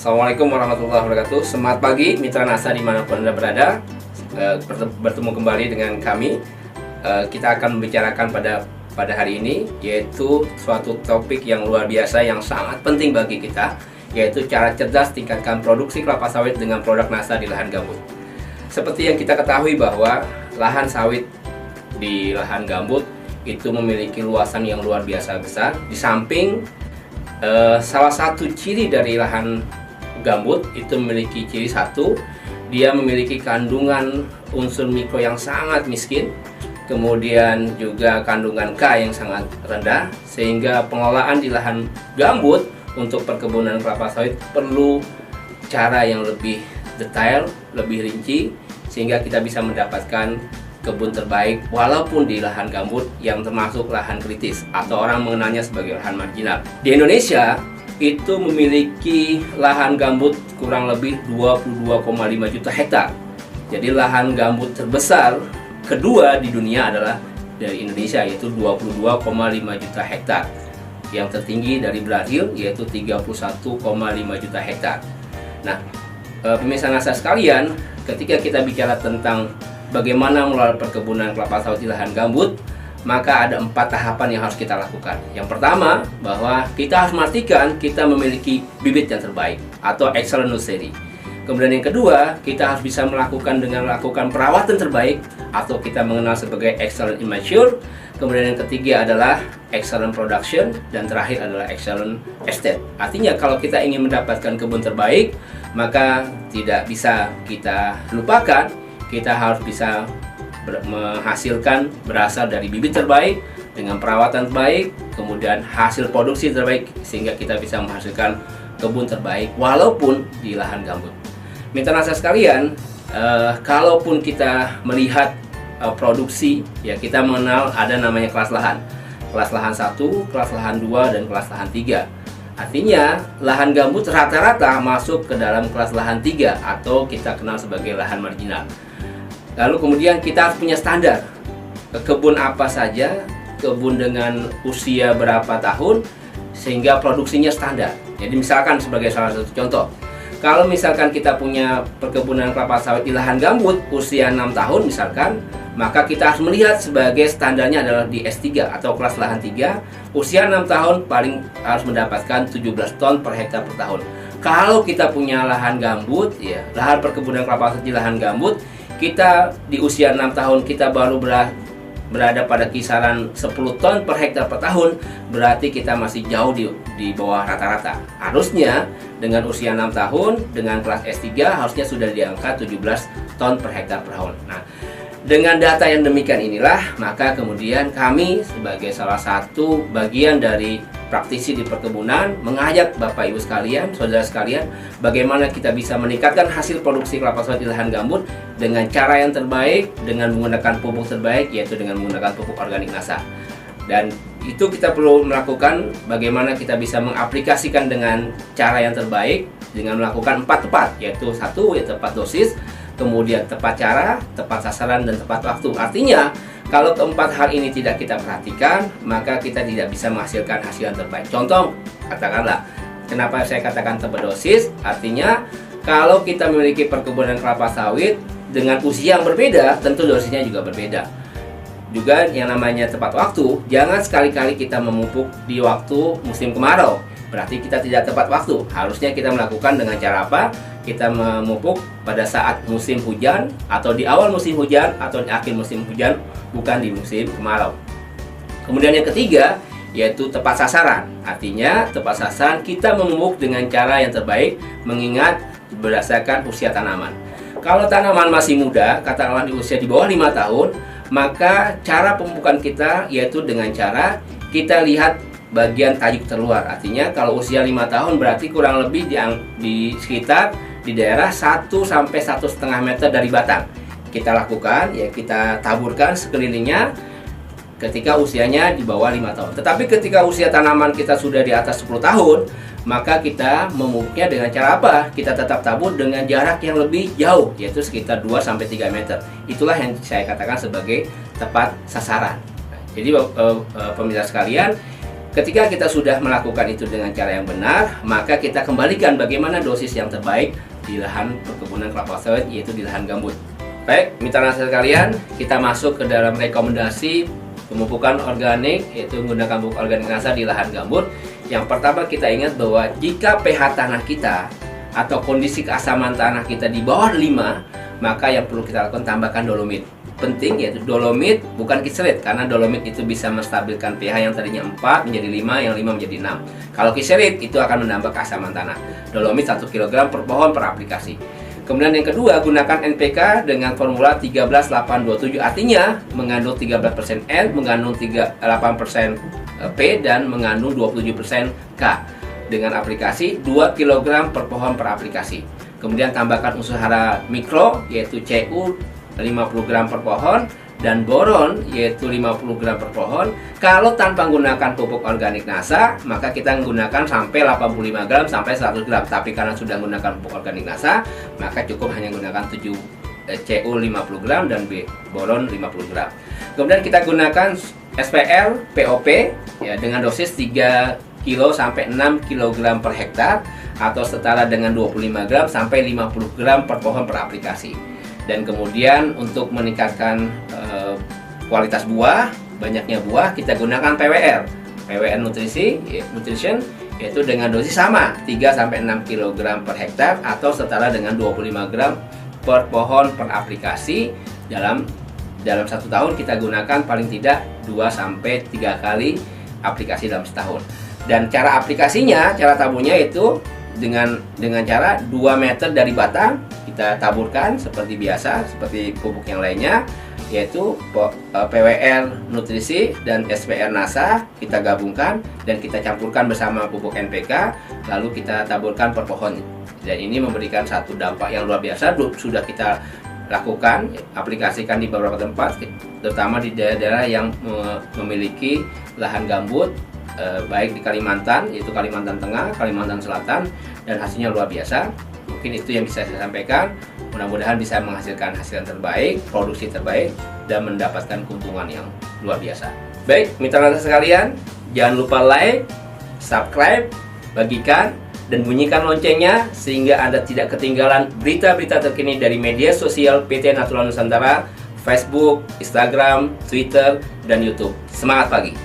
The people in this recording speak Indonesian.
Assalamualaikum warahmatullahi wabarakatuh. Selamat pagi mitra NASA dimanapun Anda berada. Bertemu kembali dengan kami. Kita akan membicarakan pada hari ini, yaitu suatu topik yang luar biasa yang sangat penting bagi kita, yaitu cara cerdas tingkatkan produksi kelapa sawit dengan produk NASA di lahan gambut. Seperti yang kita ketahui bahwa lahan sawit di lahan gambut itu memiliki luasan yang luar biasa besar. Di samping salah satu ciri dari lahan gambut itu memiliki ciri satu, dia memiliki kandungan unsur mikro yang sangat miskin, kemudian juga kandungan K yang sangat rendah, sehingga pengelolaan di lahan gambut untuk perkebunan kelapa sawit perlu cara yang lebih detail, lebih rinci, sehingga kita bisa mendapatkan kebun terbaik walaupun di lahan gambut yang termasuk lahan kritis atau orang mengenalnya sebagai lahan marginal. Di Indonesia itu memiliki lahan gambut kurang lebih 22,5 juta hektar. Jadi lahan gambut terbesar kedua di dunia adalah dari Indonesia, yaitu 22,5 juta hektar. Yang tertinggi dari Brazil yaitu 31,5 juta hektar. Nah, pemirsa NASA sekalian, ketika kita bicara tentang bagaimana mengelola perkebunan kelapa sawit di lahan gambut, maka ada 4 tahapan yang harus kita lakukan. Yang pertama, bahwa kita harus memastikan kita memiliki bibit yang terbaik atau excellent nursery. Kemudian yang kedua, kita harus bisa melakukan perawatan terbaik atau kita mengenal sebagai excellent immature. Kemudian yang ketiga adalah excellent production, dan terakhir adalah excellent estate. Artinya kalau kita ingin mendapatkan kebun terbaik, maka tidak bisa kita lupakan, kita harus bisa menghasilkan berasal dari bibit terbaik dengan perawatan terbaik, kemudian hasil produksi terbaik, sehingga kita bisa menghasilkan kebun terbaik walaupun di lahan gambut. Mitra NASA sekalian, kalaupun kita melihat produksi, ya kita mengenal ada namanya kelas lahan. Kelas lahan 1, kelas lahan 2, dan kelas lahan 3. Artinya lahan gambut rata-rata masuk ke dalam kelas lahan 3 atau kita kenal sebagai lahan marginal. Lalu kemudian kita harus punya standar kebun apa saja, kebun dengan usia berapa tahun, sehingga produksinya standar. Jadi misalkan sebagai salah satu contoh, kalau misalkan kita punya perkebunan kelapa sawit di lahan gambut usia 6 tahun misalkan, maka kita harus melihat sebagai standarnya adalah di S3 atau kelas lahan 3, usia 6 tahun paling harus mendapatkan 17 ton per hektar per tahun. Kalau kita punya lahan gambut, ya lahan perkebunan kelapa sawit di lahan gambut, kita di usia 6 tahun kita baru berada pada kisaran 10 ton per hektar per tahun, berarti kita masih jauh di bawah rata-rata. Harusnya dengan usia 6 tahun dengan kelas S3 harusnya sudah di angka 17 ton per hektar per tahun. Nah, dengan data yang demikian inilah, maka kemudian kami sebagai salah satu bagian dari praktisi di perkebunan mengajak Bapak Ibu sekalian, saudara sekalian, bagaimana kita bisa meningkatkan hasil produksi kelapa sawit di lahan gambut dengan cara yang terbaik, dengan menggunakan pupuk terbaik, yaitu dengan menggunakan pupuk organik NASA. Dan itu kita perlu melakukan bagaimana kita bisa mengaplikasikan dengan cara yang terbaik dengan melakukan 4 tepat, yaitu 1 ya tepat dosis, kemudian tepat cara, tepat sasaran, dan tepat waktu. Artinya kalau keempat hal ini tidak kita perhatikan, maka kita tidak bisa menghasilkan hasil yang terbaik. Contoh, katakanlah, kenapa saya katakan tepat dosis? Artinya, kalau kita memiliki perkebunan kelapa sawit dengan usia yang berbeda, tentu dosisnya juga berbeda. Juga yang namanya tepat waktu, jangan sekali-kali kita memupuk di waktu musim kemarau. Berarti kita tidak tepat waktu. Harusnya kita melakukan dengan cara apa? Kita memupuk pada saat musim hujan, atau di awal musim hujan, atau di akhir musim hujan, bukan di musim kemarau. Kemudian yang ketiga, yaitu tepat sasaran. Artinya tepat sasaran kita memupuk dengan cara yang terbaik, mengingat berdasarkan usia tanaman. Kalau tanaman masih muda, katakanlah di usia di bawah 5 tahun, maka cara pemupukan kita yaitu dengan cara kita lihat bagian tajuk terluar. Artinya kalau usia 5 tahun berarti kurang lebih di sekitar di daerah 1 sampai 1,5 meter dari batang. Kita lakukan, ya kita taburkan sekelilingnya ketika usianya di bawah 5 tahun. Tetapi ketika usia tanaman kita sudah di atas 10 tahun, maka kita memupuknya dengan cara apa? Kita tetap tabur dengan jarak yang lebih jauh, yaitu sekitar 2 sampai 3 meter. Itulah yang saya katakan sebagai tepat sasaran. Jadi pemirsa sekalian, Ketika kita sudah melakukan itu dengan cara yang benar, maka kita kembalikan bagaimana dosis yang terbaik di lahan perkebunan kelapa sawit, yaitu di lahan gambut. Baik, mitra nasa sekalian, kita masuk ke dalam rekomendasi pemupukan organik, yaitu menggunakan pupuk organik nasa di lahan gambut. Yang pertama, kita ingat bahwa jika pH tanah kita atau kondisi keasaman tanah kita di bawah 5, maka yang perlu kita lakukan tambahkan dolomit. Penting, yaitu dolomit bukan kiselit, karena dolomit itu bisa menstabilkan pH yang tadinya 4 menjadi 5, yang 5 menjadi 6. Kalau kiselit itu akan menambah keasaman tanah. Dolomit 1 kg per pohon per aplikasi. Kemudian yang kedua, gunakan NPK dengan formula 13-8-27, artinya mengandung 13% N, mengandung 8% P, dan mengandung 27% K dengan aplikasi 2 kg per pohon per aplikasi. Kemudian tambahkan unsur hara mikro, yaitu Cu 50 gram per pohon, dan boron yaitu 50 gram per pohon. Kalau tanpa menggunakan pupuk organik nasa, maka kita menggunakan sampai 85 gram sampai 100 gram. Tapi karena sudah menggunakan pupuk organik nasa, maka cukup hanya menggunakan 7 Cu 50 gram dan boron 50 gram. Kemudian kita gunakan SPL POP ya, dengan dosis 3 kg sampai 6 kg per hektar, atau setara dengan 25 gram sampai 50 gram per pohon per aplikasi. Dan kemudian untuk meningkatkan kualitas buah, banyaknya buah, kita gunakan PWR Nutrition, yaitu dengan dosis sama 3-6 kg per hektar, atau setara dengan 25 gram per pohon per aplikasi. Dalam 1 tahun kita gunakan paling tidak 2-3 kali aplikasi dalam setahun. Dan cara aplikasinya, cara taburnya itu dengan cara 2 meter dari batang kita taburkan seperti biasa, seperti pupuk yang lainnya, yaitu PWR Nutrisi dan SPR Nasa kita gabungkan dan kita campurkan bersama pupuk NPK, lalu kita taburkan per pohon. Dan ini memberikan satu dampak yang luar biasa. Sudah kita lakukan, aplikasikan di beberapa tempat, terutama di daerah-daerah yang memiliki lahan gambut, baik di Kalimantan, yaitu Kalimantan Tengah, Kalimantan Selatan, dan hasilnya luar biasa. Mungkin itu yang bisa saya sampaikan. Mudah-mudahan bisa menghasilkan hasil yang terbaik, produksi terbaik, dan mendapatkan keuntungan yang luar biasa. Baik, mitra nasa sekalian, jangan lupa like, subscribe, bagikan, dan bunyikan loncengnya sehingga Anda tidak ketinggalan berita-berita terkini dari media sosial PT Natural Nusantara, Facebook, Instagram, Twitter, dan YouTube. Semangat pagi!